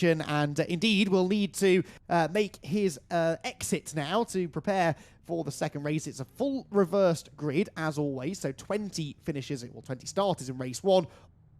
position, and indeed will need to make his exit now to prepare for the second race. It's a full reversed grid, as always, so 20 finishes, well, 20 starters in race 1,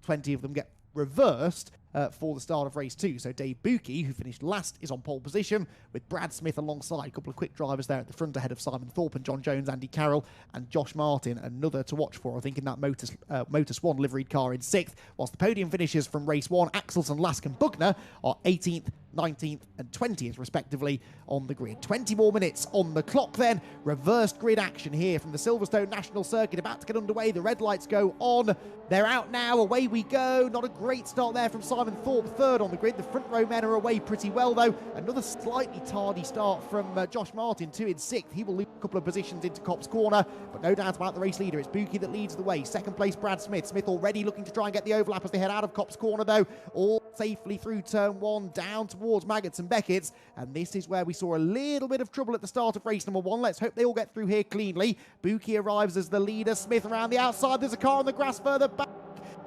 20 of them get reversed for the start of race 2. So Dave Buki, who finished last, is on pole position with Brad Smith alongside. A couple of quick drivers there at the front ahead of Simon Thorpe and John Jones, Andy Carroll and Josh Martin, another to watch for, I think, in that Motor Swan liveried car in 6th. Whilst the podium finishes from race 1, Axelson, Lask and Bugner are 18th, 19th and 20th respectively on the grid. 20 more minutes on the clock then. Reversed grid action here from the Silverstone National Circuit, about to get underway. The red lights go on. They're out now. Away we go. Not a great start there from Simon Thorpe, 3rd on the grid. The front row men are away pretty well though. Another slightly tardy start from Josh Martin, 2 in 6th. He will lose a couple of positions into Copse Corner, but no doubt about the race leader. It's Buki that leads the way. 2nd place Brad Smith. Smith already looking to try and get the overlap as they head out of Copse Corner though. All safely through turn 1 down towards Maggots and Beckett's, and this is where we saw a little bit of trouble at the start of race number 1. Let's hope they all get through here cleanly. Buki arrives as the leader. Smith around the outside. There's a car on the grass further back.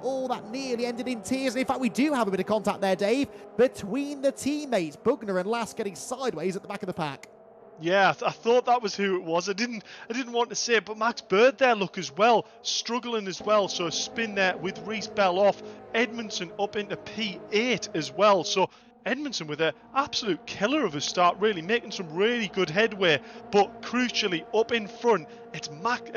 Oh, that nearly ended in tears. And in fact, we do have a bit of contact there, Dave, between the teammates. Bugner and Lask getting sideways at the back of the pack. Yeah, I thought that was who it was. I didn't want to say it, but Max Bird there, look, as well, struggling as well. So a spin there with Reese Bell off. Edmondson up into P8 as well. So Edmondson with an absolute killer of a start, really making some really good headway. But crucially, up in front, it's Max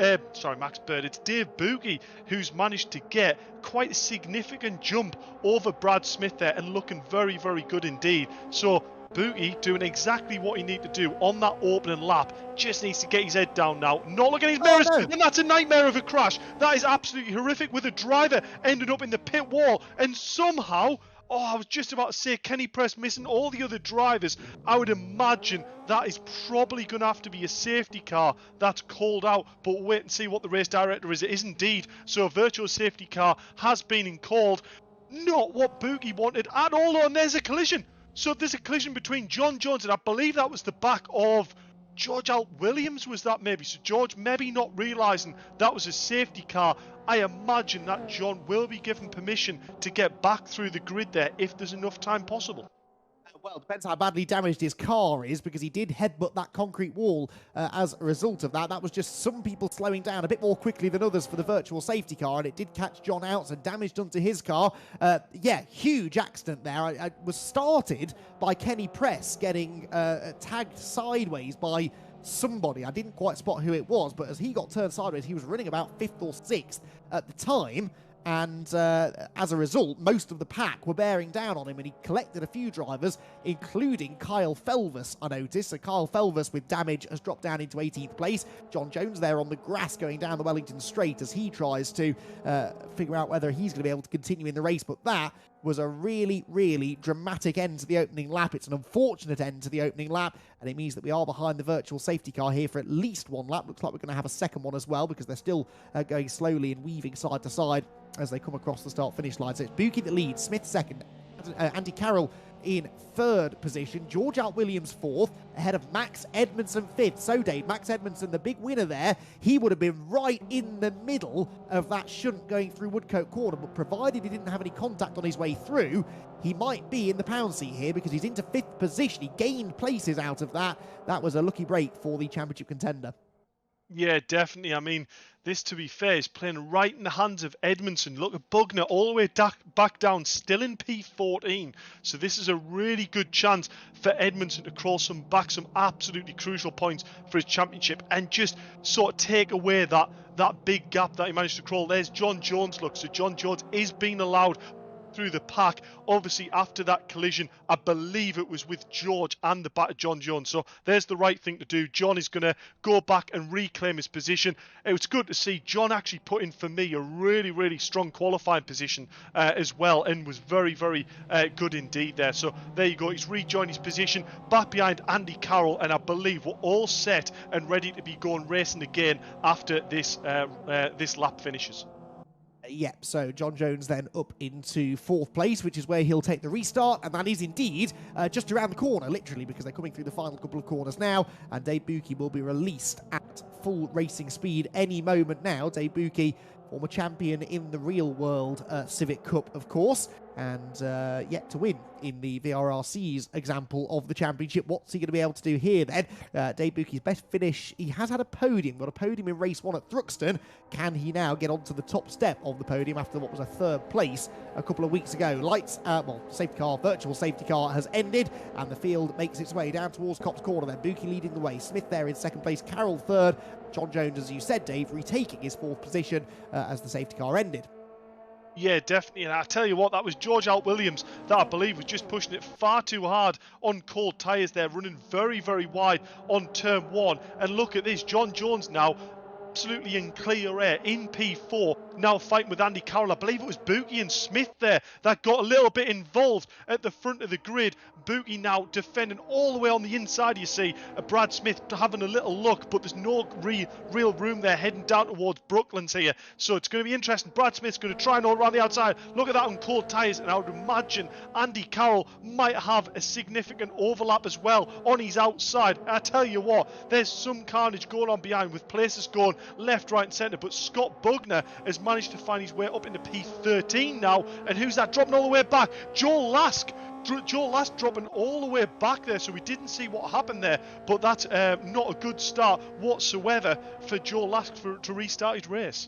Bird, it's Dave Buki who's managed to get quite a significant jump over Brad Smith there and looking very, very good indeed. So Buki doing exactly what he needs to do on that opening lap. Just needs to get his head down now. Not look at his mirrors, and that's a nightmare of a crash. That is absolutely horrific, with a driver ended up in the pit wall, and somehow, I was just about to say Kenny Press missing all the other drivers. I would imagine that is probably going to have to be a safety car that's called out, but we'll wait and see what the race director is. It is indeed. So a virtual safety car has been called. Not what Buki wanted at all, and there's a collision. So there's a collision between John Jones, and I believe that was the back of George Alt Williams, was that maybe? So George maybe not realising that was a safety car. I imagine that John will be given permission to get back through the grid there if there's enough time possible. Well, it depends how badly damaged his car is, because he did headbutt that concrete wall as a result of that. That was just some people slowing down a bit more quickly than others for the virtual safety car, and it did catch John out, so damage done to his car. Yeah, huge accident there. I was started by Kenny Press getting tagged sideways by somebody. I didn't quite spot who it was, but as he got turned sideways, he was running about 5th or 6th at the time. And as a result, most of the pack were bearing down on him, and he collected a few drivers, including Kyle Felvis, I noticed. So Kyle Felvis with damage has dropped down into 18th place. John Jones there on the grass going down the Wellington Straight as he tries to figure out whether he's going to be able to continue in the race. But that was a really, really dramatic end to the opening lap. It's an unfortunate end to the opening lap, and it means that we are behind the virtual safety car here for at least one lap. Looks like we're going to have a second one as well, because they're still going slowly and weaving side to side as they come across the start-finish line. So it's Buki that leads, Smith 2nd, Andy Carroll in 3rd position, George Alt Williams 4th, ahead of Max Edmondson 5th. So Dave, Max Edmondson, the big winner there, he would have been right in the middle of that shunt going through Woodcote Corner, but provided he didn't have any contact on his way through, he might be in the pound seat here, because he's into 5th position. He gained places out of that. That was a lucky break for the championship contender. Yeah, definitely. I mean, this, to be fair, is playing right in the hands of Edmondson. Look at Bugner all the way back down, still in P14. So this is a really good chance for Edmondson to crawl some absolutely crucial points for his championship, and just sort of take away that big gap that he managed to crawl. There's John Jones, look. So John Jones is being allowed through the pack. Obviously, after that collision, I believe it was with George and the back of John Jones. So there's the right thing to do. John is going to go back and reclaim his position. It was good to see John actually put in, for me, a really, really strong qualifying position as well, and was very, very good indeed there. So there you go. He's rejoined his position back behind Andy Carroll, and I believe we're all set and ready to be going racing again after this lap finishes. Yep, so John Jones then up into 4th place, which is where he'll take the restart, and that is indeed just around the corner, literally, because they're coming through the final couple of corners now, and Dave Buki will be released at full racing speed any moment now. Dave Buki former champion in the real world Civic Cup, of course, and yet to win in the VRRC's example of the championship. What's he going to be able to do here then? Dave Bucky's best finish, he has had a podium, got a podium in race 1 at Thruxton. Can he now get onto the top step of the podium after what was a 3rd place a couple of weeks ago? Safety car, virtual safety car has ended, and the field makes its way down towards Copse Corner then. Bucky leading the way, Smith there in 2nd place, Carroll 3rd, John Jones, as you said, Dave, retaking his 4th position as the safety car ended. Yeah, definitely. And I tell you what, that was George Alt Williams that I believe was just pushing it far too hard on cold tyres there, running very, very wide on turn 1. And look at this, John Jones now absolutely in clear air in P4, now fighting with Andy Carroll. I believe it was Bucky and Smith there that got a little bit involved at the front of the grid. Bucky now defending all the way on the inside, you see. Brad Smith having a little look, but there's no real room there heading down towards Brooklands here. So it's going to be interesting. Brad Smith's going to try and all around the outside. Look at that on cold tyres, and I would imagine Andy Carroll might have a significant overlap as well on his outside. And I tell you what, there's some carnage going on behind with places going left, right and centre, but Scott Bugner has managed to find his way up into P13 now. And who's that dropping all the way back? Joel Lask. Joel Lask dropping all the way back there, so we didn't see what happened there, but that's not a good start whatsoever for Joel Lask to restart his race.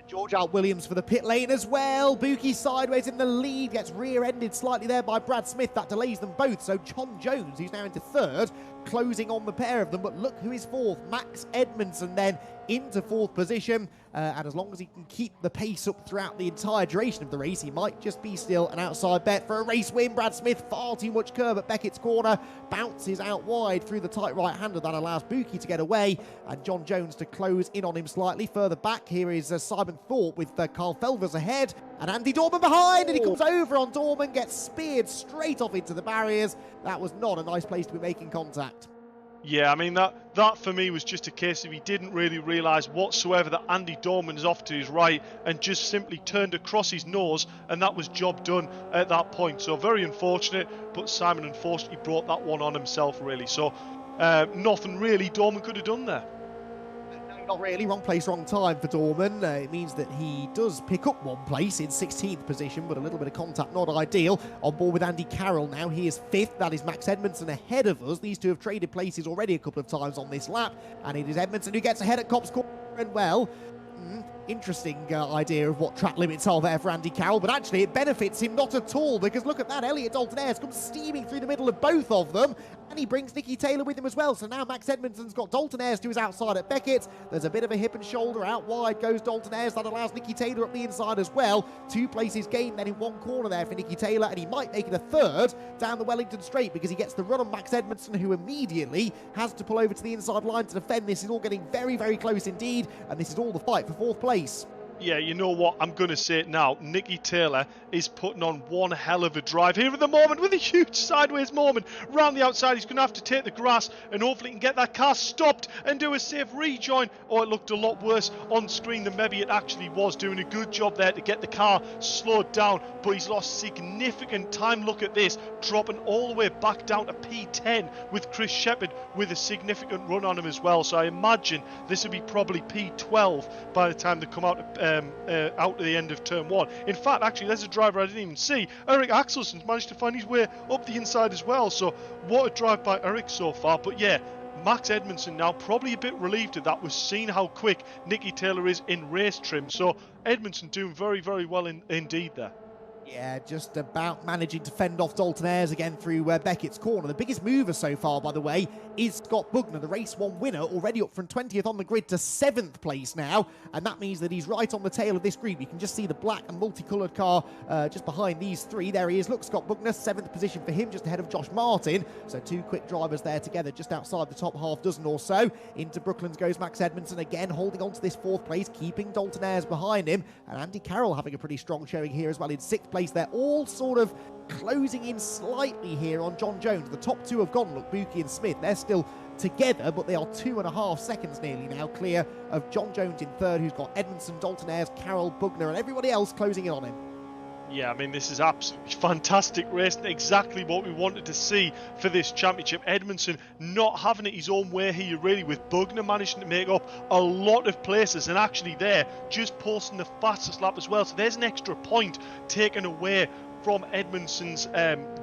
George Alt Williams for the pit lane as well. Bucky sideways in the lead, gets rear-ended slightly there by Brad Smith. That delays them both. So John Jones, who's now into 3rd, closing on the pair of them. But look who is 4th. Max Edmondson then into 4th position. And as long as he can keep the pace up throughout the entire duration of the race, he might just be still an outside bet for a race win. Brad Smith, far too much curve at Beckett's corner, bounces out wide through the tight right-hander. That allows Bucky to get away, and John Jones to close in on him slightly. Further back, here is Simon Thorpe with Carl Felvers ahead, and Andy Dorman behind, and he comes over on Dorman, gets speared straight off into the barriers. That was not a nice place to be making contact. Yeah, I mean, that for me was just a case of he didn't really realise whatsoever that Andy Dorman is off to his right and just simply turned across his nose, and that was job done at that point. So very unfortunate, but Simon unfortunately brought that one on himself, really. So nothing really Dorman could have done there. Not really. Wrong place, wrong time for Dorman. It means that he does pick up 1 place in 16th position, but a little bit of contact not ideal. On board with Andy Carroll now. He is 5th. That is Max Edmondson ahead of us. These two have traded places already a couple of times on this lap, and it is Edmondson who gets ahead at Copse Corner. And well, interesting idea of what track limits are there for Andy Carroll, but actually it benefits him not at all, because look at that, Elliot Dalton-Ayres comes steaming through the middle of both of them, and he brings Nicky Taylor with him as well. So now Max Edmondson's got Dalton-Ayres to his outside at Beckett. There's a bit of a hip and shoulder, out wide goes Dalton-Ayres. That allows Nicky Taylor up the inside as well. 2 places gained then in 1 corner there for Nicky Taylor, and he might make it a 3rd down the Wellington straight, because he gets the run on Max Edmondson, who immediately has to pull over to the inside line to defend. This is all getting very, very close indeed, and this is all the fight for 4th place. Yeah, you know what? I'm going to say it now. Nicky Taylor is putting on one hell of a drive here at the moment with a huge sideways moment. Round the outside, he's going to have to take the grass, and hopefully he can get that car stopped and do a safe rejoin. Oh, it looked a lot worse on screen than maybe it actually was. Doing a good job there to get the car slowed down, but he's lost significant time. Look at this, dropping all the way back down to P10 with Chris Shepherd with a significant run on him as well. So I imagine this will be probably P12 by the time they come out to the end of turn 1. In fact, actually, there's a driver I didn't even see. Eric Axelson's managed to find his way up the inside as well. So what a drive by Eric so far. But yeah, Max Edmondson now probably a bit relieved at that. We've seen how quick Nicky Taylor is in race trim. So Edmondson doing very, very well indeed there. Yeah, just about managing to fend off Dalton-Ayres again through Beckett's corner. The biggest mover so far, by the way, is Scott Bugner, the race 1 winner, already up from 20th on the grid to 7th place now, and that means that he's right on the tail of this group. You can just see the black and multicoloured car just behind these 3. There he is. Look, Scott Bugner, 7th position for him, just ahead of Josh Martin. So 2 quick drivers there together, just outside the top half dozen or so. Into Brooklands goes Max Edmondson again, holding on to this 4th place, keeping Dalton-Ayres behind him, and Andy Carroll having a pretty strong showing here as well in 6th place. They're all sort of closing in slightly here on John Jones. The top 2 have gone. Look, Bucky and Smith, they're still together, but they are 2.5 seconds nearly now clear of John Jones in 3rd, who's got Edmondson, Dalton-Ayres, Carroll, Bugner, and everybody else closing in on him. Yeah, I mean, this is absolutely fantastic racing, exactly what we wanted to see for this championship. Edmondson not having it his own way here, really, with Bugner managing to make up a lot of places, and actually there, just posting the fastest lap as well. So there's an extra point taken away from Edmondson's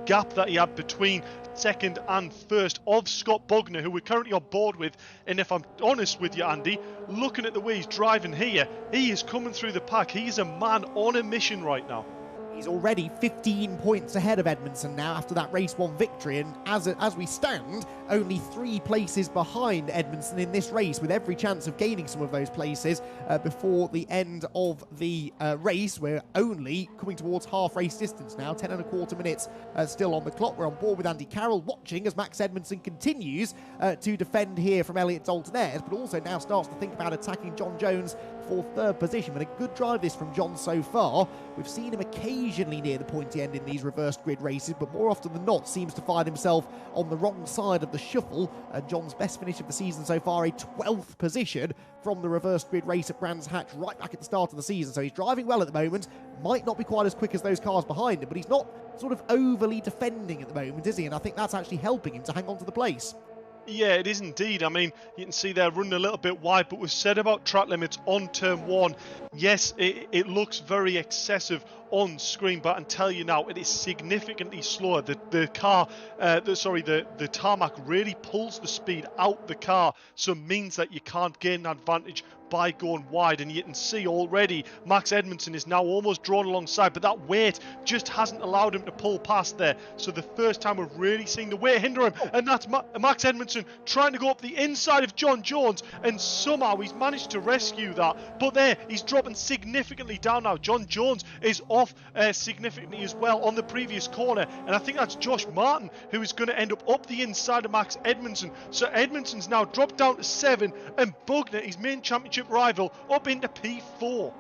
gap that he had between second and first of Scott Bugner, who we're currently on board with. And if I'm honest with you, Andy, looking at the way he's driving here, he is coming through the pack. He is a man on a mission right now. He's already 15 points ahead of Edmondson now after that race 1 victory, and as we stand, only 3 places behind Edmondson in this race, with every chance of gaining some of those places before the end of the race. We're only coming towards half race distance now, 10.25 minutes still on the clock. We're on board with Andy Carroll, watching as Max Edmondson continues to defend here from Elliott Dalton-Ayres, but also now starts to think about attacking John Jones for 3rd position. But a good drive this from John so far. We've seen him occasionally near the pointy end in these reversed grid races, but more often than not seems to find himself on the wrong side of the shuffle. And John's best finish of the season so far, a 12th position from the reversed grid race at Brands Hatch right back at the start of the season. So he's driving well at the moment. Might not be quite as quick as those cars behind him, but he's not sort of overly defending at the moment, is he? And I think that's actually helping him to hang on to the place. Yeah, it is indeed. I mean, you can see they're running a little bit wide, but we've said about track limits on turn 1. Yes, it looks very excessive on screen, but I can tell you now, it is significantly slower. The tarmac really pulls the speed out the car, so it means that you can't gain an advantage by going wide. And you can see already Max Edmondson is now almost drawn alongside, but that weight just hasn't allowed him to pull past there. So the first time we've really seen the weight hinder him, and that's Max Edmondson trying to go up the inside of John Jones, and somehow he's managed to rescue that. But there, he's dropping significantly down now. John Jones is off significantly as well on the previous corner, and I think that's Josh Martin who is going to end up the inside of Max Edmondson. So Edmondson's now dropped down to 7, and Bugner, his main championship rival, up into P4.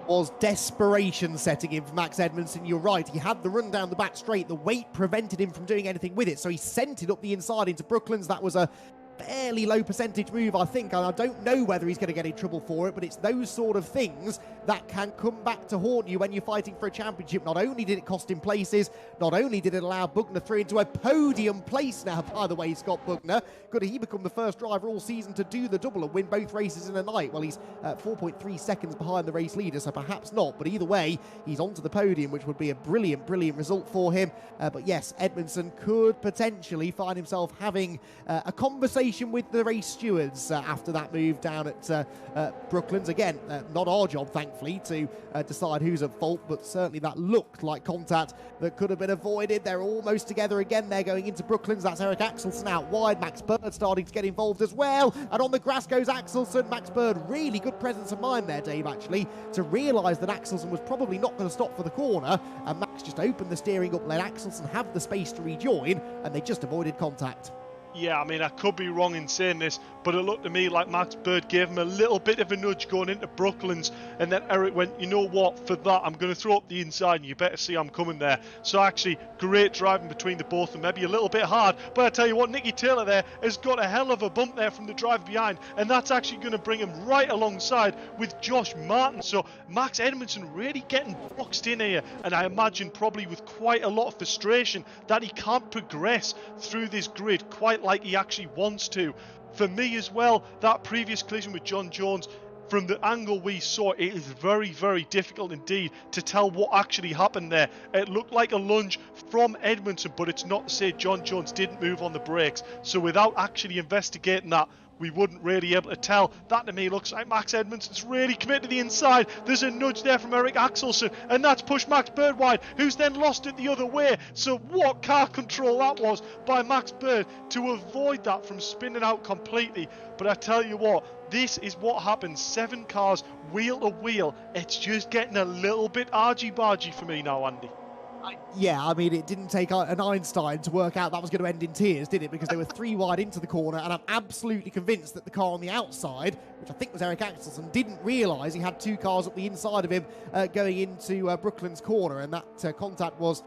Was desperation setting in for Max Edmondson. You're right, he had the run down the back straight. The weight prevented him from doing anything with it, so he sent it up the inside into Brooklands. That was a fairly low percentage move, I think, and I don't know whether he's going to get in trouble for it, but it's those sort of things that can come back to haunt you when you're fighting for a championship. Not only did it cost him places, not only did it allow Bugner through into a podium place now, by the way, Scott Bugner. Could he become the first driver all season to do the double and win both races in a night? Well, he's 4.3 seconds behind the race leader, so perhaps not, but either way, he's onto the podium, which would be a brilliant, brilliant result for him. But yes, Edmondson could potentially find himself having a conversation with the race stewards after that move down at Brooklands. Again, not our job, thankfully, to decide who's at fault, but certainly that looked like contact that could have been avoided. They're almost together again. They're going into Brooklands. That's Eric Axelson out wide. Max Bird starting to get involved as well. And on the grass goes Axelson. Max Bird, really good presence of mind there, Dave, actually, to realise that Axelson was probably not going to stop for the corner. And Max just opened the steering up, let Axelson have the space to rejoin, and they just avoided contact. Yeah, I mean, I could be wrong in saying this, but it looked to me like Max Bird gave him a little bit of a nudge going into Brooklands, and then Eric went, you know what, for that, I'm going to throw up the inside, and you better see I'm coming there. So actually, great driving between the both of them, maybe a little bit hard, but I tell you what, Nicky Taylor there has got a hell of a bump there from the drive behind, and that's actually going to bring him right alongside with Josh Martin. So Max Edmondson really getting boxed in here, and I imagine probably with quite a lot of frustration that he can't progress through this grid quite like he actually wants to. For me as well, that previous collision with John Jones, from the angle we saw, it is very, very difficult indeed to tell what actually happened there. It looked like a lunge from Edmondson, but it's not to say John Jones didn't move on the brakes. So without actually investigating that, we wouldn't really be able to tell. That to me looks like Max Edmondson's really committed to the inside. There's a nudge there from Eric Axelson, and that's pushed Max Bird wide, who's then lost it the other way. So what car control that was by Max Bird to avoid that from spinning out completely. But I tell you what, this is what happens. 7 cars, wheel to wheel. It's just getting a little bit argy-bargy for me now, Andy. Yeah, I mean, it didn't take an Einstein to work out that was going to end in tears, did it? Because they were 3 wide into the corner, and I'm absolutely convinced that the car on the outside, which I think was Eric Axelson, didn't realise he had 2 cars up the inside of him going into Brooklands corner, and that contact was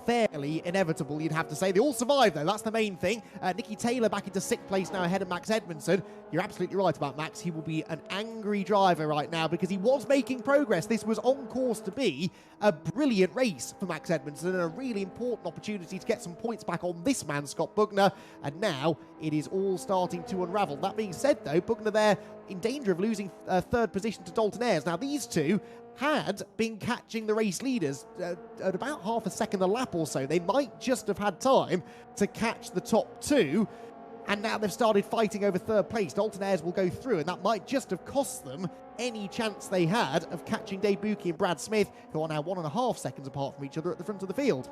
fairly inevitable, you'd have to say. They all survived, though. That's the main thing. Nicky Taylor back into 6th place now ahead of Max Edmondson. You're absolutely right about Max. He will be an angry driver right now because he was making progress. This was on course to be a brilliant race for Max Edmondson and a really important opportunity to get some points back on this man, Scott Bugner. And now it is all starting to unravel. That being said, though, Bugner there in danger of losing 3rd position to Dalton Ayres. Now, these two had been catching the race leaders at about half a second a lap or so. They might just have had time to catch the top 2, and now they've started fighting over 3rd place. Dalton Ayres will go through, and that might just have cost them any chance they had of catching Dave Buki and Brad Smith, who are now 1.5 seconds apart from each other at the front of the field.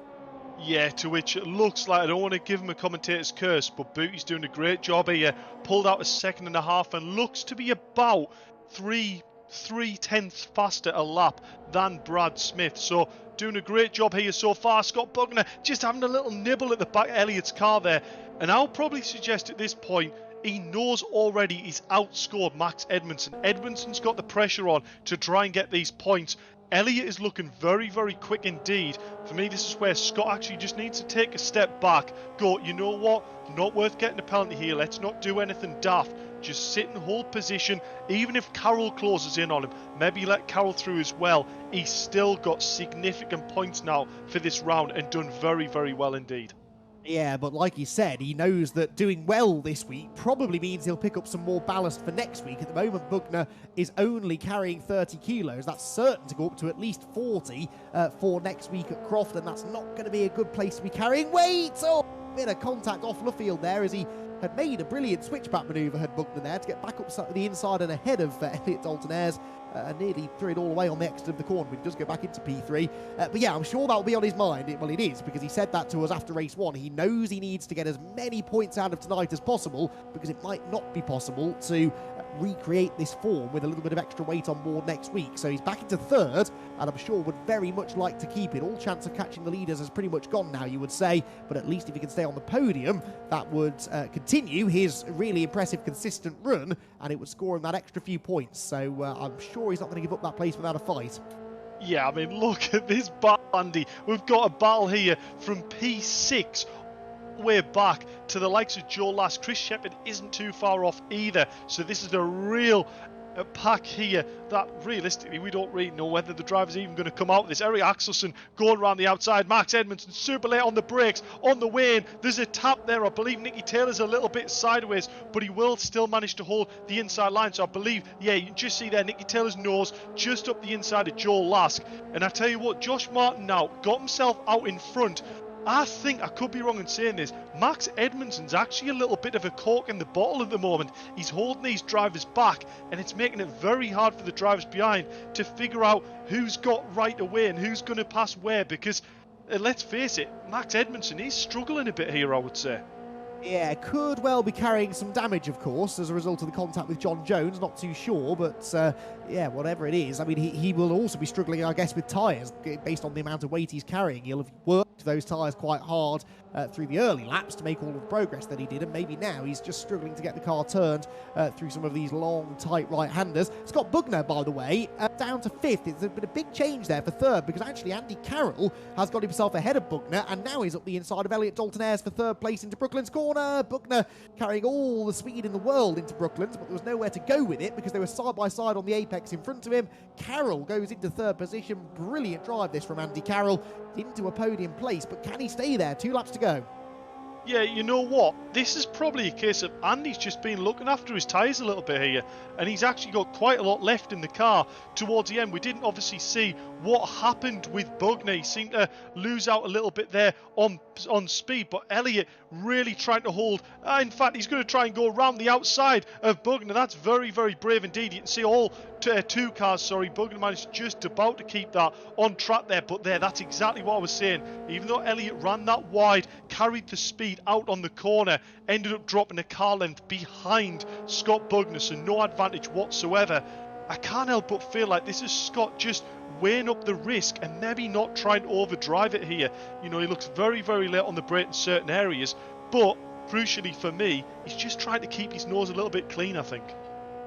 Yeah, to which it looks like, I don't want to give him a commentator's curse, but Buki's doing a great job here. Pulled out a 2.5 seconds and looks to be about 3/10 faster a lap than Brad Smith. So doing a great job here so far. Scott Bugner just having a little nibble at the back of Elliott's car there. And I'll probably suggest at this point, he knows already he's outscored Max Edmondson. Edmondson's got the pressure on to try and get these points. Elliott is looking very, very quick indeed. For me, this is where Scott actually just needs to take a step back. Go, you know what? Not worth getting a penalty here. Let's not do anything daft. Just sit and hold position. Even if Carroll closes in on him, maybe let Carroll through as well. He's still got significant points now for this round and done very, very well indeed. Yeah, but like he said, he knows that doing well this week probably means he'll pick up some more ballast for next week. At the moment, Bugner is only carrying 30 kilos. That's certain to go up to at least 40 for next week at Croft, and that's not going to be a good place to be carrying weight. Oh, bit of contact off Luffield there as he had made a brilliant switchback manoeuvre, had Bugner there, to get back up the inside and ahead of Elliott Dalton Ayres. Nearly threw it all away on the exit of the corner, but he does go back into P3. But yeah, I'm sure that'll be on his mind. Well, it is, because he said that to us after race 1. He knows he needs to get as many points out of tonight as possible, because it might not be possible to recreate this form with a little bit of extra weight on board next week. So he's back into 3rd, and I'm sure would very much like to keep it. All chance of catching the leaders has pretty much gone now, you would say, but at least if he can stay on the podium, that would continue his really impressive consistent run, and it would score him that extra few points. So I'm sure he's not going to give up that place without a fight. Yeah, I mean, look at this battle, Andy. We've got a battle here from P6 way back to the likes of Joe Last. Chris Shepherd isn't too far off either. So this is a real pack here that realistically we don't really know whether the driver's even going to come out of this. Eric Axelson going around the outside. Max Edmondson super late on the brakes on the way in. There's a tap there. I believe Nicky Taylor's a little bit sideways, but he will still manage to hold the inside line. So I believe, yeah, you can just see there Nicky Taylor's nose just up the inside of Joel Lask. And I tell you what, Josh Martin now got himself out in front. I think, I could be wrong in saying this, Max Edmondson's actually a little bit of a cork in the bottle at the moment. He's holding these drivers back, and it's making it very hard for the drivers behind to figure out who's got right away and who's going to pass where, because let's face it, Max Edmondson is struggling a bit here, I would say. Yeah, could well be carrying some damage, of course, as a result of the contact with John Jones. Not too sure, but yeah, whatever it is. I mean, he will also be struggling, I guess, with tyres, based on the amount of weight he's carrying. He'll have worked those tyres quite hard through the early laps to make all of the progress that he did, and maybe now he's just struggling to get the car turned through some of these long, tight right-handers. Scott Bugner, by the way, down to 5th. It's been a big change there for 3rd, because actually Andy Carroll has got himself ahead of Bugner, and now he's up the inside of Elliott Dalton Ayres for 3rd place into Brooklands corner. Bugner carrying all the speed in the world into Brooklands, but there was nowhere to go with it because they were side by side on the apex in front of him. Carroll goes into 3rd position. Brilliant drive this from Andy Carroll into a podium place, but can he stay there? 2 laps to go. Yeah, you know what? This is probably a case of Andy's just been looking after his tyres a little bit here, and he's actually got quite a lot left in the car towards the end. We didn't obviously see what happened with Bugner. He seemed to lose out a little bit there on speed, but Elliott really trying to hold. In fact, he's going to try and go around the outside of Bugner. That's very, very brave indeed. You can see all 2 cars, sorry. Bugner managed just about to keep that on track there, but that's exactly what I was saying. Even though Elliott ran that wide, carried the speed out on the corner, ended up dropping a car length behind Scott Bugner, so no advantage whatsoever. I can't help but feel like this is Scott just weighing up the risk and maybe not trying to overdrive it here. You know, he looks very, very late on the brake in certain areas, but crucially for me, he's just trying to keep his nose a little bit clean, I think.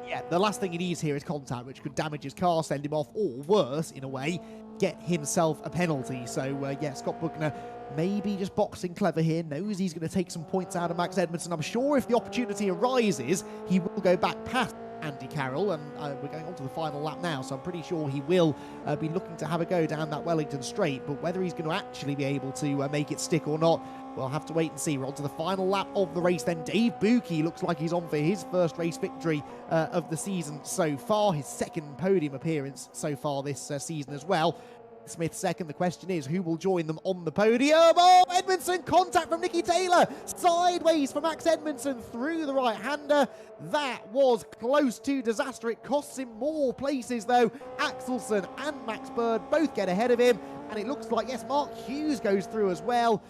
Yeah, the last thing he needs here is contact, which could damage his car, send him off, or worse, in a way, get himself a penalty. So, yeah, Scott Bugner maybe just boxing clever here, knows he's going to take some points out of Max Edmondson. I'm sure if the opportunity arises, he will go back past Andy Carroll, and we're going on to the final lap now, so I'm pretty sure he will be looking to have a go down that Wellington straight, but whether he's going to actually be able to make it stick or not, we'll have to wait and see. We're on to the final lap of the race then. Dave Buki looks like he's on for his first race victory of the season so far, his second podium appearance so far this season as well. Smith second. The question is, who will join them on the podium? Oh, Edmondson, contact from Nicky Taylor. Sideways for Max Edmondson through the right-hander. That was close to disaster. It costs him more places, though. Axelsen and Max Bird both get ahead of him. And it looks like, yes, Mark Hughes goes through as well.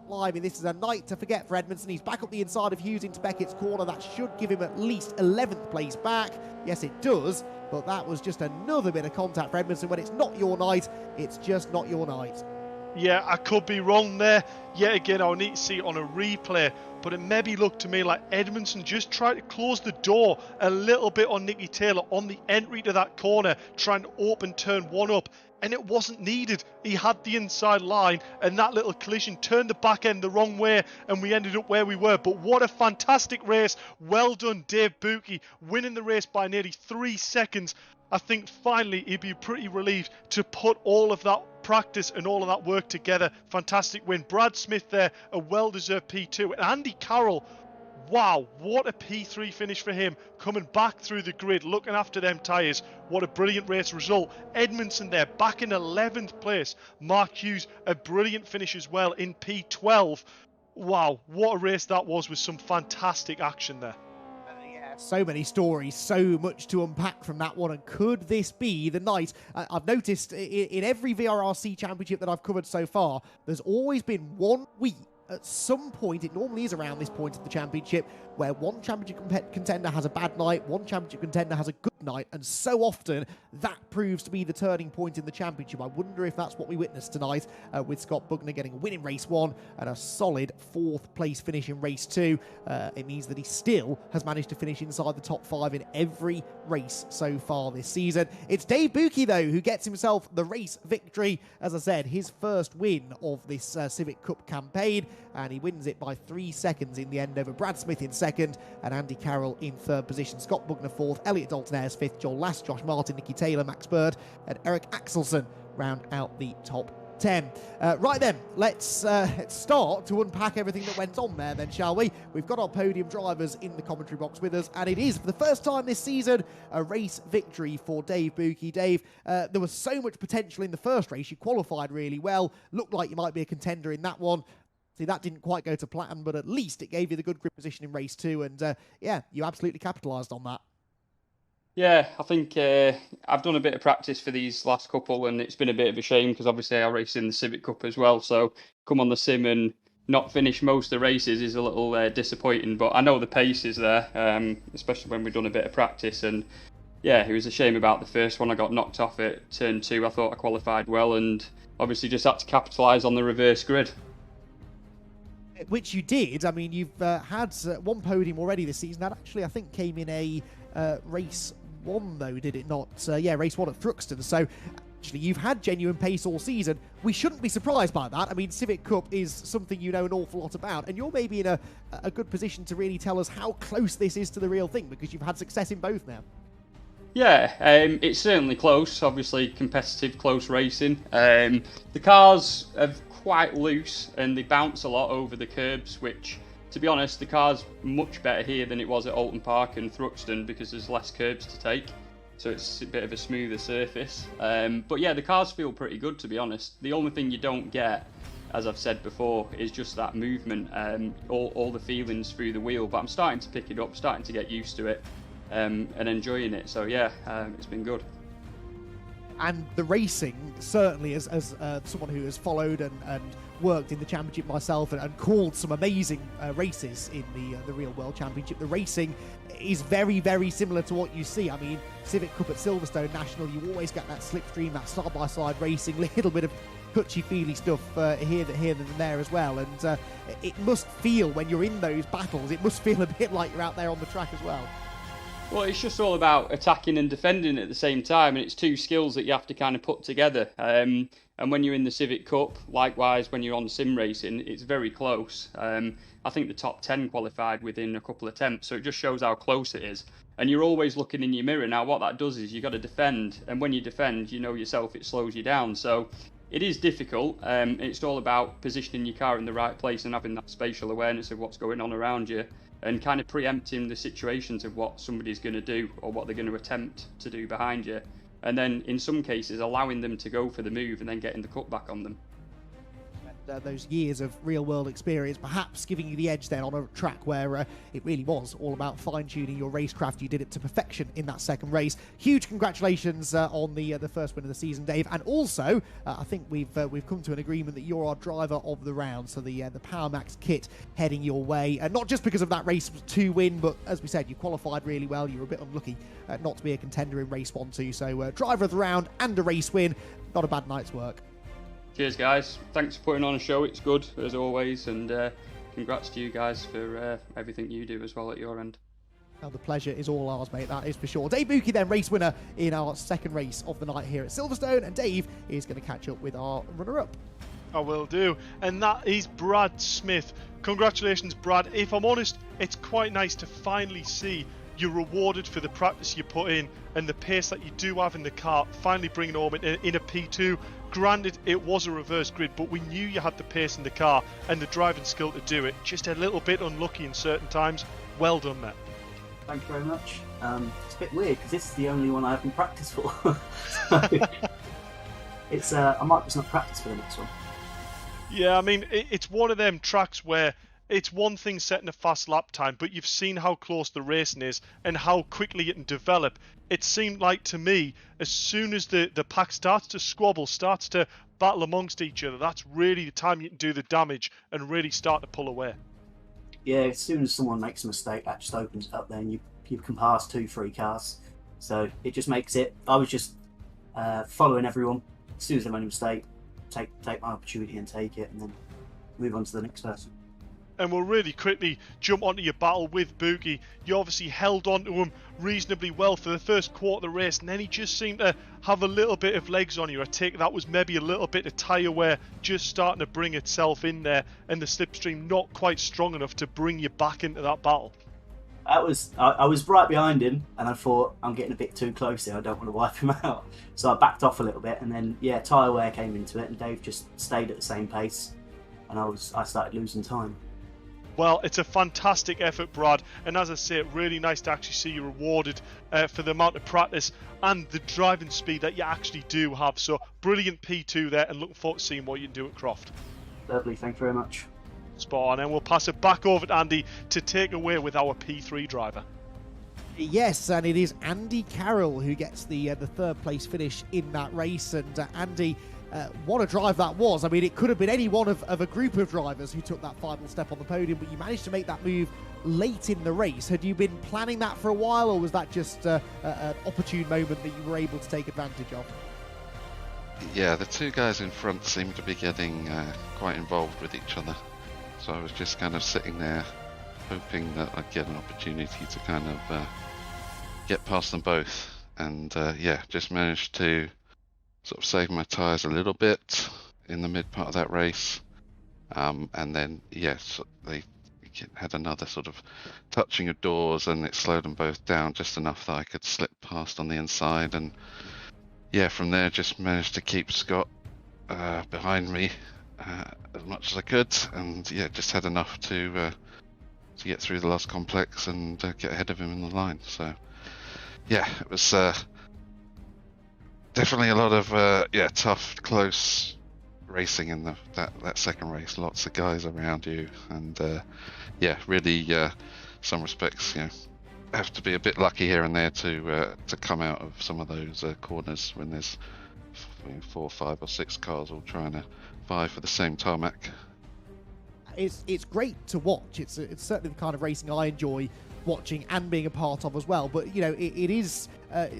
Blimey, this is a night to forget for Edmondson. He's back up the inside of Hughes into Beckett's corner. That should give him at least 11th place back. Yes, it does. But that was just another bit of contact for Edmondson. When it's not your night, it's just not your night. Yeah, I could be wrong there. Yet again, I'll need to see it on a replay. But it maybe looked to me like Edmondson just tried to close the door a little bit on Nicky Taylor on the entry to that corner, trying to open turn one up. And it wasn't needed. He had the inside line, and that little collision turned the back end the wrong way, and we ended up where we were. But what a fantastic race. Well done, Dave Buki, winning the race by nearly 3 seconds. I think finally he'd be pretty relieved to put all of that practice and all of that work together. Fantastic win. Brad Smith there, a well-deserved P2. And Andy Carroll, wow, what a P3 finish for him, coming back through the grid, looking after them tyres. What a brilliant race result. Edmondson there, back in 11th place. Mark Hughes, a brilliant finish as well in P12. Wow, what a race that was, with some fantastic action there. So many stories, so much to unpack from that one, and could this be the night? I've noticed in every VRRC championship that I've covered so far, there's always been 1 week at some point, it normally is around this point of the championship, where one championship contender has a bad night, one championship contender has a good night, and so often that proves to be the turning point in the championship. I wonder if that's what we witnessed tonight, with Scott Bugner getting a win in race 1 and a solid 4th place finish in race 2. It means that he still has managed to finish inside the top 5 in every race so far this season. It's Dave Buki, though, who gets himself the race victory. As I said, his first win of this Civic Cup campaign, and he wins it by 3 seconds in the end over Brad Smith in second and Andy Carroll in third position. Scott Bugner fourth, Elliot Dalton-Ayres fifth, Joel Last, Josh Martin, Nicky Taylor, Max Bird and Eric Axelsen round out the top 10. Right then, let's start to unpack everything that went on there then, shall we? We've got our podium drivers in the commentary box with us, and it is, for the first time this season, a race victory for Dave Buki. Dave, there was so much potential in the first race. You qualified really well, looked like you might be a contender in that one. See, that didn't quite go to plan, but at least it gave you the good grip position in race 2, and yeah, you absolutely capitalised on that. Yeah, I think I've done a bit of practice for these last couple, and it's been a bit of a shame because obviously I race in the Civic Cup as well, so come on the sim and not finish most of the races is a little disappointing, but I know the pace is there, especially when we've done a bit of practice, and yeah, it was a shame about the first one. I got knocked off at turn 2. I thought I qualified well, and obviously just had to capitalise on the reverse grid. Which you did. I mean, you've had one podium already this season. That actually, I think, came in a race 1, though, did it not? Yeah, race 1 at Thruxton. So, actually, you've had genuine pace all season. We shouldn't be surprised by that. I mean, Civic Cup is something you know an awful lot about, and you're maybe in a good position to really tell us how close this is to the real thing, because you've had success in both now. Yeah, it's certainly close. Obviously, competitive, close racing. The cars have quite loose and they bounce a lot over the curbs, which, to be honest, the car's much better here than it was at Alton Park and Thruxton because there's less curbs to take, so it's a bit of a smoother surface. But yeah, the cars feel pretty good, to be honest. The only thing you don't get, as I've said before, is just that movement, all the feelings through the wheel, but I'm starting to pick it up, starting to get used to it, and enjoying it, so yeah, it's been good. And the racing, certainly, as someone who has followed and worked in the championship myself and called some amazing races in the real world championship, the racing is very, very similar to what you see. I mean, Civic Cup at Silverstone National, you always get that slipstream, that side-by-side racing, little bit of touchy-feely stuff here and there as well. And it must feel, when you're in those battles, it must feel a bit like you're out there on the track as well. Well, it's just all about attacking and defending at the same time, and it's two skills that you have to kind of put together. And when you're in the Civic Cup, likewise, when you're on sim racing, it's very close. I think the top 10 qualified within a couple of attempts, so it just shows how close it is. And you're always looking in your mirror. Now, what that does is you've got to defend, and when you defend, you know yourself, it slows you down. So it is difficult. It's all about positioning your car in the right place and having that spatial awareness of what's going on around you, and kind of preempting the situations of what somebody's going to do or what they're going to attempt to do behind you. And then in some cases allowing them to go for the move and then getting the cutback on them. Those years of real-world experience perhaps giving you the edge then on a track where it really was all about fine-tuning your racecraft. You did it to perfection in that second race. Huge congratulations on the first win of the season, Dave. And also, I think we've come to an agreement that you're our driver of the round. So the PowerMax kit heading your way, not just because of that race 2 win, but as we said, you qualified really well. You were a bit unlucky not to be a contender in race 1 too. So driver of the round and a race win, not a bad night's work. Cheers, guys. Thanks for putting on a show. It's good, as always, and congrats to you guys for everything you do as well at your end. Well, the pleasure is all ours, mate, that is for sure. Dave Buki then, race winner in our second race of the night here at Silverstone, and Dave is going to catch up with our runner-up. I will do. And that is Brad Smith. Congratulations, Brad. If I'm honest, it's quite nice to finally see you're rewarded for the practice you put in and the pace that you do have in the car, finally bringing home in a P2. Granted, it was a reverse grid, but we knew you had the pace in the car and the driving skill to do it. Just a little bit unlucky in certain times. Well done, mate. Thank you very much. It's a bit weird because this is the only one I haven't practiced for. It's I might just not practice for the next one. Yeah, I mean, it's one of them tracks where it's one thing setting a fast lap time, but you've seen how close the racing is and how quickly it can develop. It seemed like to me, as soon as the pack starts to squabble, starts to battle amongst each other, that's really the time you can do the damage and really start to pull away. Yeah, as soon as someone makes a mistake, that just opens it up. Then you can pass 2-3 cars, so it just makes it. I was just following everyone. As soon as they made a mistake, take my opportunity and take it, and then move on to the next person. And we'll really quickly jump onto your battle with Buki. You obviously held on to him reasonably well for the first quarter of the race, and then he just seemed to have a little bit of legs on you. I take that was maybe a little bit of tyre wear just starting to bring itself in there, and the slipstream not quite strong enough to bring you back into that battle. I was right behind him, and I thought, I'm getting a bit too close here, I don't want to wipe him out. So I backed off a little bit, and then, yeah, tyre wear came into it, and Dave just stayed at the same pace, and I started losing time. Well, it's a fantastic effort, Brad, and as I say, really nice to actually see you rewarded for the amount of practice and the driving speed that you actually do have. So, brilliant P2 there, and looking forward to seeing what you can do at Croft. Lovely, thank you very much. Spot on, and we'll pass it back over to Andy to take away with our P3 driver. Yes, and it is Andy Carroll who gets the third place finish in that race. And Andy, what a drive that was. I mean, it could have been any one of a group of drivers who took that final step on the podium, but you managed to make that move late in the race. Had you been planning that for a while, or was that just an opportune moment that you were able to take advantage of? Yeah, the two guys in front seemed to be getting quite involved with each other. So I was just kind of sitting there hoping that I'd get an opportunity to kind of get past them both. And yeah, just managed to sort of save my tyres a little bit in the mid part of that race. And then, yes, they had another sort of touching of doors, and it slowed them both down just enough that I could slip past on the inside. And yeah, from there just managed to keep Scott behind me as much as I could, and yeah, just had enough to get through the last complex and get ahead of him in the line. So yeah, it was definitely a lot of tough, close racing in that second race. Lots of guys around you, and yeah, really some respects, you know, have to be a bit lucky here and there to come out of some of those corners when there's 4, 5 or 6 cars all trying to vie for the same tarmac. it's great to watch. It's certainly the kind of racing I enjoy watching and being a part of as well. But you know, it is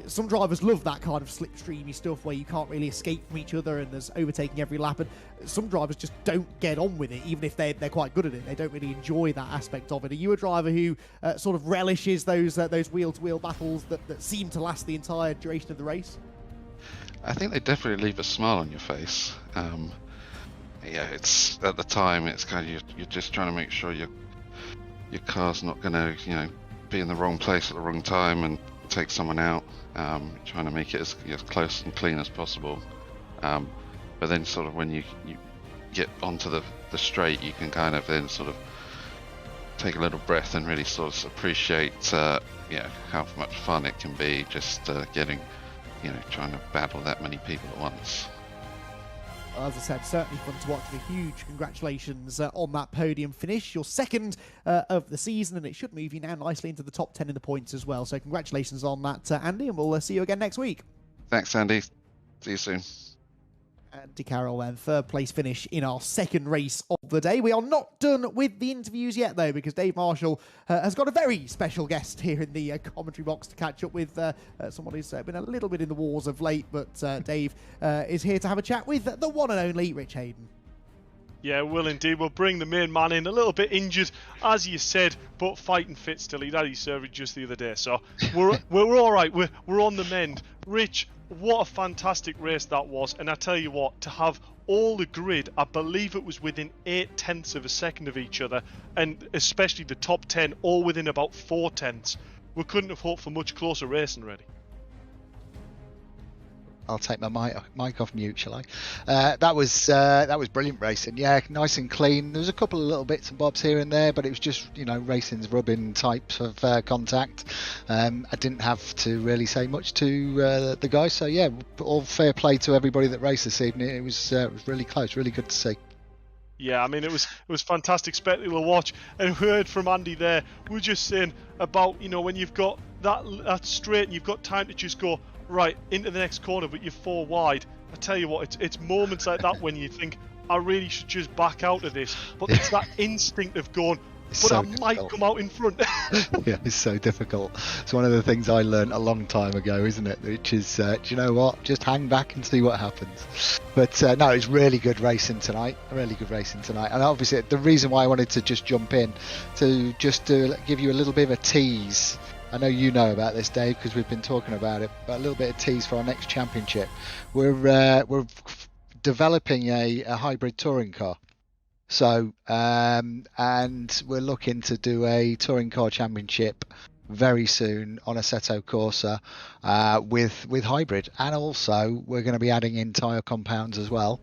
some drivers love that kind of slipstreamy stuff where you can't really escape from each other and there's overtaking every lap, and some drivers just don't get on with it, even if they're quite good at it. They don't really enjoy that aspect of it. Are you a driver who sort of relishes those wheel-to-wheel battles that seem to last the entire duration of the race? I think they definitely leave a smile on your face. Yeah, it's at the time it's kind of you're just trying to make sure your car's not going to, you know, be in the wrong place at the wrong time and take someone out. Trying to make it as close and clean as possible. But then sort of when you get onto the straight, you can kind of then sort of take a little breath and really sort of appreciate how much fun it can be just getting, you know, trying to battle that many people at once. As I said, certainly fun to watch. A huge congratulations on that podium finish. Your second of the season, and it should move you now nicely into the top 10 in the points as well. So congratulations on that, Andy, and we'll see you again next week. Thanks, Andy. See you soon. Andy Carroll then, third place finish in our second race of the day. We are not done with the interviews yet though, because Dave Marshall has got a very special guest here in the commentary box to catch up with someone who's been a little bit in the wars of late, but Dave is here to have a chat with the one and only Rich Hayden. Yeah, we'll indeed. We'll bring the main man in, a little bit injured, as you said, but fighting fit still. He'd had his surgery just the other day, so we're all right. We're on the mend. Rich, what a fantastic race that was, and I tell you what, to have all the grid, I believe it was within 0.8 of a second of each other, and especially the top 10 all within about 0.4. We couldn't have hoped for much closer racing, really. I'll take my mic off mute, shall I? That was brilliant racing. Yeah, nice and clean. There was a couple of little bits and bobs here and there, but it was just, you know, racing's rubbing types of contact. I didn't have to really say much to the guys. So yeah, all fair play to everybody that raced this evening. It was really close, really good to see. Yeah, I mean, it was fantastic spectacle to watch, and we heard from Andy there. We were just saying about, you know, when you've got that straight and you've got time to just go right into the next corner, but you're 4 wide. I tell you what, it's moments like that when you think, I really should just back out of this, but it's that instinct of going, but I might come out in front. Yeah, it's so difficult. It's one of the things I learned a long time ago, isn't it? Which is, do you know what? Just hang back and see what happens. But no, it's really good racing tonight. Really good racing tonight. And obviously, the reason why I wanted to just jump in to give you a little bit of a tease. I know you know about this, Dave, because we've been talking about it. But a little bit of tease for our next championship. We're developing a hybrid touring car. So, and we're looking to do a touring car championship very soon on Assetto Corsa with hybrid, and also we're going to be adding in tyre compounds as well,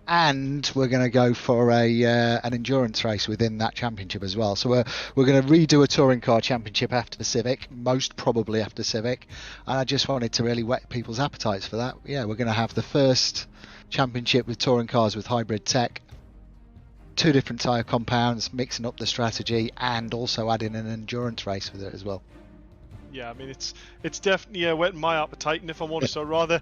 and we're going to go for an endurance race within that championship as well. So we're going to redo a touring car championship after the Civic, most probably after Civic, and I just wanted to really whet people's appetites for that. Yeah, we're going to have the first championship with touring cars with hybrid tech, 2 different tyre compounds, mixing up the strategy, and also adding an endurance race with it as well. Yeah, I mean, it's definitely whetting my appetite, and if I'm honest, I'd rather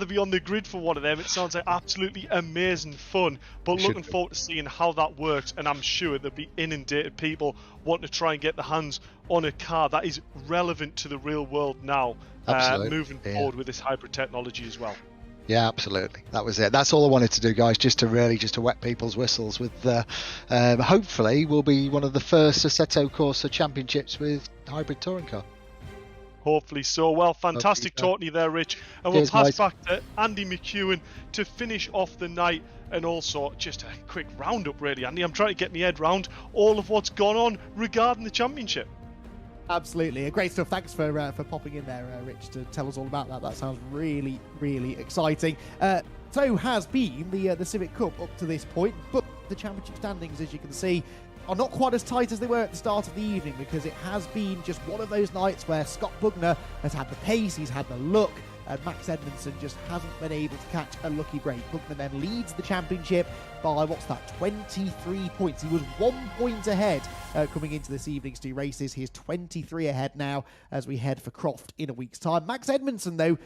be on the grid for one of them. It sounds like absolutely amazing fun, but looking forward to seeing how that works, and I'm sure there'll be inundated people wanting to try and get their hands on a car that is relevant to the real world now, moving forward with this hybrid technology as well. Yeah, absolutely. That was it. That's all I wanted to do, guys, just to wet people's whistles with hopefully we'll be one of the first Assetto Corsa championships with hybrid touring car. Hopefully so. Well, fantastic talking to you there, Rich. And we'll pass back to Andy McEwen to finish off the night, and also just a quick roundup, really, Andy. I'm trying to get my head round all of what's gone on regarding the championship. Absolutely. Great stuff. Thanks for popping in there, Rich, to tell us all about that. That sounds really, really exciting. So has been the Civic Cup up to this point, but the championship standings, as you can see, are not quite as tight as they were at the start of the evening, because it has been just one of those nights where Scott Bugner has had the pace, he's had the look, and Max Edmondson just hasn't been able to catch a lucky break. Bugner then leads the championship by, 23 points. He was 1 point ahead coming into this evening's 2 races. He is 23 ahead now as we head for Croft in a week's time. Max Edmondson, though,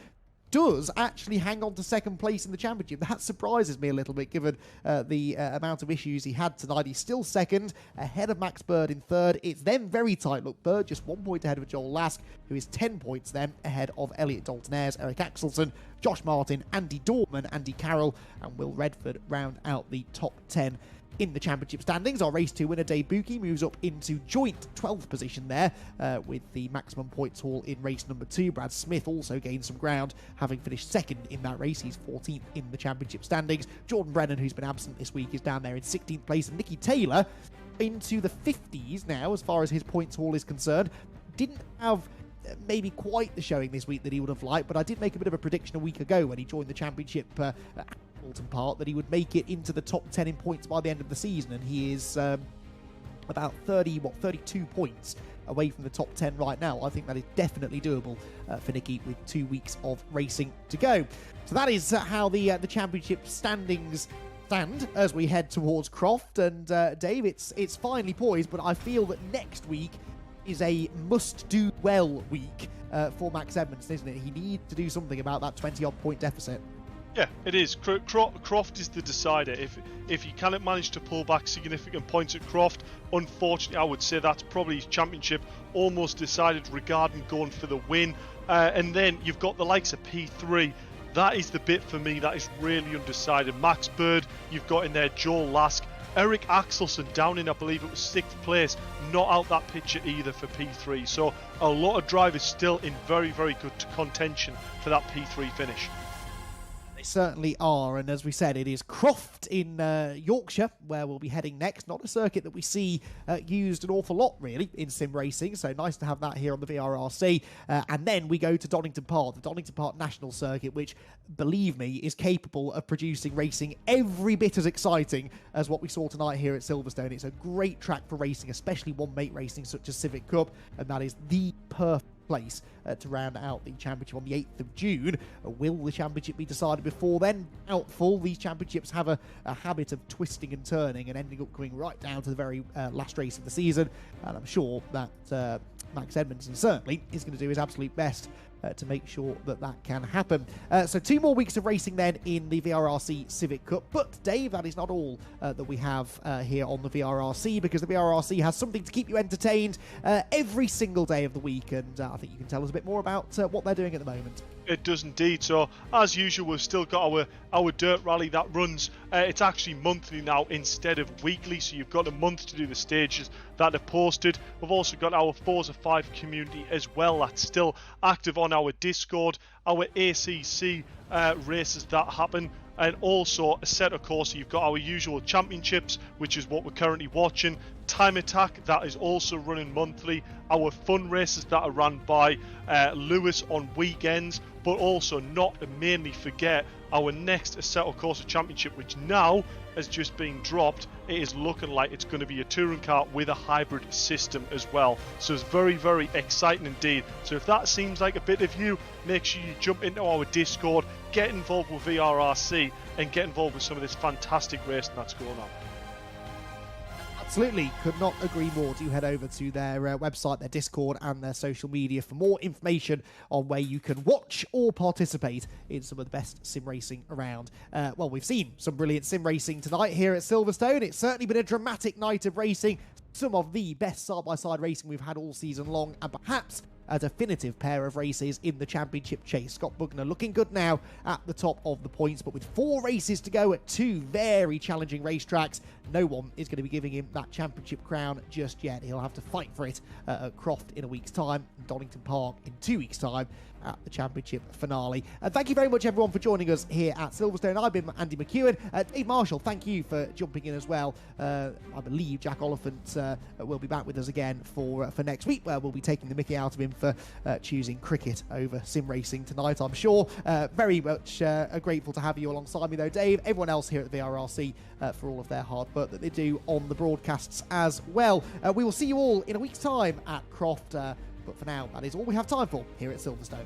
does actually hang on to second place in the championship. That surprises me a little bit, given the amount of issues he had tonight. He's still second, ahead of Max Bird in third. It's then very tight. Look, Bird just 1 point ahead of Joel Lask, who is 10 points then ahead of Elliot Dalton-Ayres, Eric Axelson, Josh Martin, Andy Dorman, Andy Carroll, and Will Redford round out the top 10 in the championship standings. Our race 2 winner, Dave Buki, moves up into joint 12th position there with the maximum points haul in race number 2. Brad Smith also gained some ground, having finished second in that race. He's 14th in the championship standings. Jordan Brennan, who's been absent this week, is down there in 16th place. And Nicky Taylor into the 50s now as far as his points haul is concerned. Didn't have maybe quite the showing this week that he would have liked, but I did make a bit of a prediction a week ago when he joined the championship at Hamilton Park that he would make it into the top 10 in points by the end of the season, and he is about 32 points away from the top 10 right now. I think that is definitely doable for Nicky with 2 weeks of racing to go. So that is how the championship standings stand as we head towards Croft. And Dave, it's finally poised, but I feel that next week is a must-do well week for Max Edmondson, isn't it? He needs to do something about that 20-odd point deficit. Yeah, it is. Croft is the decider. If he cannot manage to pull back significant points at Croft, unfortunately, I would say that's probably his championship almost decided regarding going for the win. And then you've got the likes of P3. That is the bit for me that is really undecided. Max Bird, you've got in there Joel Lask. Eric Axelson down in, I believe it was 6th place, not out that picture either for P3. So a lot of drivers still in very, very good contention for that P3 finish. They certainly are, and as we said, it is Croft in Yorkshire where we'll be heading next. Not a circuit that we see used an awful lot, really, in sim racing, so nice to have that here on the VRRC. And then we go to Donington Park, the Donington Park National Circuit, which, believe me, is capable of producing racing every bit as exciting as what we saw tonight here at Silverstone. It's a great track for racing, especially one-mate racing such as Civic Cup, and that is the perfect place to round out the championship on the 8th of June. Will the championship be decided before then? Doubtful. These championships have a habit of twisting and turning and ending up going right down to the very last race of the season, and I'm sure that Max Edmondson certainly is going to do his absolute best to make sure that that can happen. So 2 more weeks of racing then in the VRRC Civic Cup. But Dave, that is not all that we have here on the VRRC, because the VRRC has something to keep you entertained every single day of the week, and I think you can tell us a bit more about what they're doing at the moment. It does indeed. So as usual, we've still got our dirt rally that runs. It's actually monthly now instead of weekly, so you've got a month to do the stages that are posted. We've also got our Forza 5 community as well that's still active on our Discord, our ACC races that happen, and also a set of course you've got our usual championships, which is what we're currently watching. Time Attack, that is also running monthly. Our fun races that are run by Lewis on weekends, but also not to mainly forget our next Assetto Corsa Championship, which now has just been dropped. It is looking like it's going to be a touring car with a hybrid system as well. So it's very, very exciting indeed. So if that seems like a bit of you, make sure you jump into our Discord, get involved with VRRC, and get involved with some of this fantastic racing that's going on. Absolutely, could not agree more. Do head over to their website, their Discord, and their social media for more information on where you can watch or participate in some of the best sim racing around. Well, we've seen some brilliant sim racing tonight here at Silverstone. It's certainly been a dramatic night of racing. Some of the best side-by-side racing we've had all season long, and perhaps a definitive pair of races in the championship chase. Scott Bugner looking good now at the top of the points, but with 4 races to go at 2 very challenging racetracks, no one is going to be giving him that championship crown just yet. He'll have to fight for it at Croft in a week's time, and Donington Park in 2 weeks' time at the championship finale. Thank you very much, everyone, for joining us here at Silverstone. I've been Andy McEwen. Dave Marshall, thank you for jumping in as well. I believe Jack Oliphant will be back with us again for next week, where we'll be taking the mickey out of him for choosing cricket over sim racing tonight, I'm sure. Very much grateful to have you alongside me, though, Dave. Everyone else here at the VRRC for all of their hard work that they do on the broadcasts as well. We will see you all in a week's time at Croft. But for now, that is all we have time for here at Silverstone.